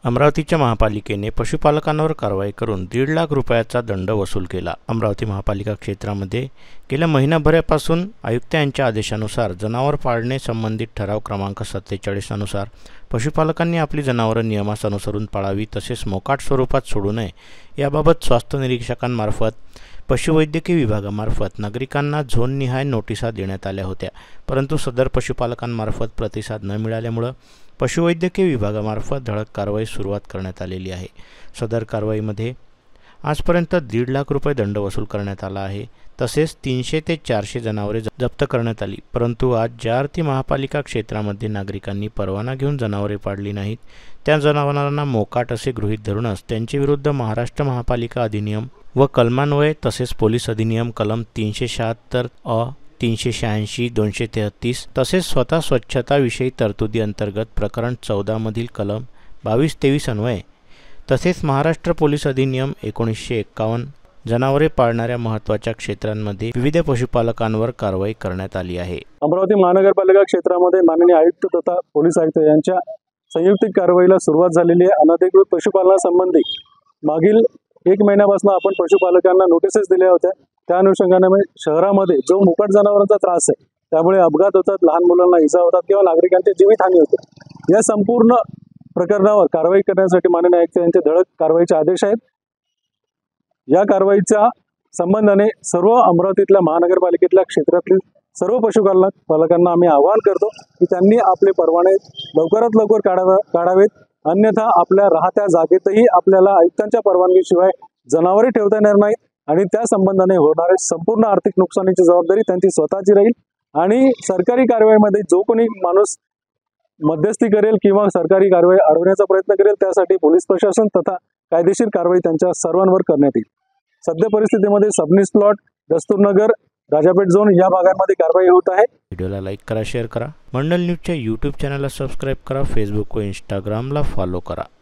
अमरावतीच्या महापालिकेने पशुपालकांवर कारवाई करून 1.5 लाख रुपयाचा दंड वसूल केला। अमरावती महापालिका क्षेत्रामध्ये गेल्या महिनाभरापासून आयुक्त यांच्या आदेशानुसार जनावर पाळणे संबंधित ठराव क्रमांक 47 अनुसार पशुपालकांनी आपली जनावरे नियमास अनुसरून पाळावी तसेच मोकाट स्वरूपात सोडू नये याबाबत स्वास्थ्य निरीक्षकांमार्फत पशुवैद्यकीय विभागामार्फत नागरिकांना झोननिहाय नोटिसा देण्यात आल्या होत्या, परंतु सदर पशुपालकांमार्फत प्रतिसाद न मिळाल्यामुळे पशुवैद्यकीय विभागामार्फत धडक कारवाई सुरुवात करण्यात आलेली आहे। सदर कारवाईमध्ये आजपर्यंत 1.5 लाख रुपये दंड वसूल करण्यात आला आहे। तसेच 300 ते 400 जनावरे जप्त करण्यात आली, परंतु आज ज्या अर्थी महापालिका क्षेत्रामध्ये नागरिकांनी परवाना घेऊन जनावरे पाळली नाहीत त्या जनावरांना मोकाट असे गृहीत धरूनच त्यांच्या विरुद्ध महाराष्ट्र महापालिका अधिनियम व कलमान्वये तसेच पोलीस अधिनियम कलम 376 अ 386 233 तसेच स्वतः स्वच्छता विषयी तरतुदी अंतर्गत प्रकरण 14 मधील कलम 22-23 अन्वये तसेच महाराष्ट्र पोलीस अधिनियम 1951 जनावरे पाळणाऱ्या महत्त्वाच्या क्षेत्रांमध्ये विविध पशुपालकांवर कारवाई करण्यात आली आहे। अमरावती महानगरपालिका क्षेत्रामध्ये माननीय आयुक्त तथा पोलीस आयुक्त यांच्या संयुक्त कारवाईला सुरुवात झालेली आहे। अनधिकृत पशुपालनासंबंधी मागील 1 महिन्यापासून आपण पशुपालकांना नोटिसेस दिल्या होत्या। त्या अनुषंगाने शहरामध्ये जो मुकाट जनावरांचा त्रास आहे त्यामुळे अपघात होतात, लहान मुलांना इजा होतात किंवा नागरिकांची जीवितहानी होते, या संपूर्ण प्रकरणावर कारवाई करण्यासाठी माननीय आयुक्त यांचे धडक कारवाईचे आदेश आहेत। या कारवाईच्या संबंधाने सर्व अमरावतीतल्या महानगरपालिकेतल्या क्षेत्रातील सर्व पशुपालकांना आम्ही आवाहन करतो की त्यांनी आपले परवाने लवकरात लवकर काढावेत, अन्यथा आपल्या राहत्या जागेतही आपल्याला आयुक्तांच्या परवानगीशिवाय जनावरे ठेवता येणार नाहीत आणि त्या संबंधाने होणारे संपूर्ण आर्थिक नुकसानीची जबाबदारी त्यांची स्वतःची राहील आणि सरकारी कारवाईमध्ये जो कोणी माणूस मध्यस्थी करेल किंवा सरकारी कारवाई अडवण्याचा प्रयत्न करेल त्यासाठी पोलीस प्रशासन तथा कायदेशीर कारवाई त्यांच्या सर्वांवर करण्यात येईल। सध्या परिस्थितीमध्ये सबनीस प्लॉट, दस्तूरनगर, राजापेठ झोन या भागांमध्ये कारवाई होत आहे। व्हिडिओला लाईक करा, शेअर करा, मंडल न्यूजच्या यूट्यूब चॅनलला सबस्क्राईब करा, फेसबुक व इंस्टाग्रामला फॉलो करा।